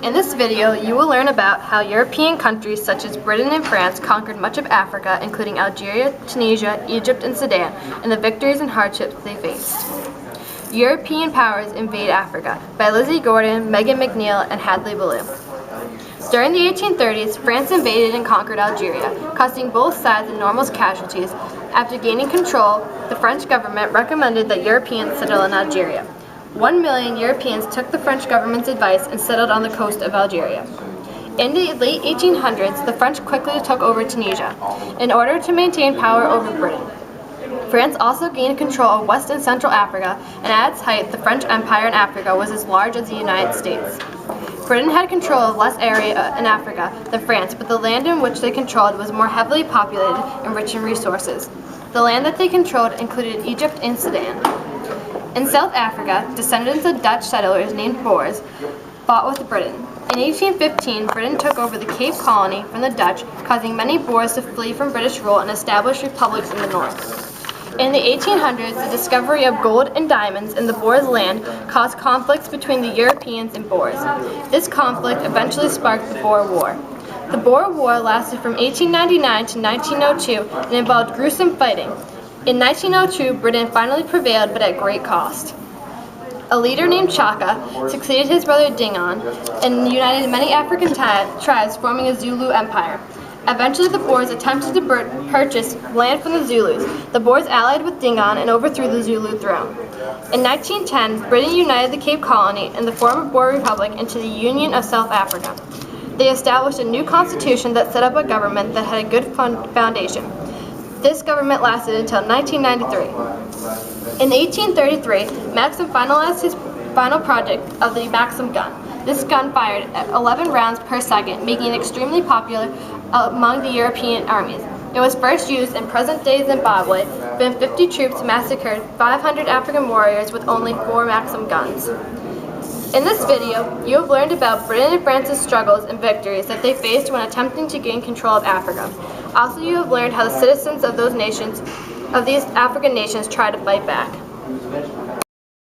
In this video, you will learn about how European countries such as Britain and France conquered much of Africa, including Algeria, Tunisia, Egypt, and Sudan, and the victories and hardships they faced. European Powers Invade Africa by Lizzie Gordon, Megan McNeil, and Hadley Ballou. During the 1830s, France invaded and conquered Algeria, costing both sides enormous casualties. After gaining control, the French government recommended that Europeans settle in Algeria. 1 million Europeans took the French government's advice and settled on the coast of Algeria. In the late 1800s, the French quickly took over Tunisia in order to maintain power over Britain. France also gained control of West and Central Africa, and at its height, the French Empire in Africa was as large as the United States. Britain had control of less area in Africa than France, but the land in which they controlled was more heavily populated and rich in resources. The land that they controlled included Egypt and Sudan. In South Africa, descendants of Dutch settlers named Boers fought with Britain. In 1815, Britain took over the Cape Colony from the Dutch, causing many Boers to flee from British rule and establish republics in the north. In the 1800s, the discovery of gold and diamonds in the Boers' land caused conflicts between the Europeans and Boers. This conflict eventually sparked the Boer War. The Boer War lasted from 1899 to 1902 and involved gruesome fighting. In 1902, Britain finally prevailed, but at great cost. A leader named Chaka succeeded his brother Dingaan and united many African tribes, forming a Zulu empire. Eventually, the Boers attempted to purchase land from the Zulus. The Boers allied with Dingaan and overthrew the Zulu throne. In 1910, Britain united the Cape Colony and the former Boer Republic into the Union of South Africa. They established a new constitution that set up a government that had a good foundation. This government lasted until 1993. In 1833, Maxim finalized his final project of the Maxim Gun. This gun fired at 11 rounds per second, making it extremely popular among the European armies. It was first used in present-day Zimbabwe, when 50 troops massacred 500 African warriors with only 4 Maxim guns. In this video, you have learned about Britain and France's struggles and victories that they faced when attempting to gain control of Africa. Also, you have learned how the citizens of these African nations tried to fight back.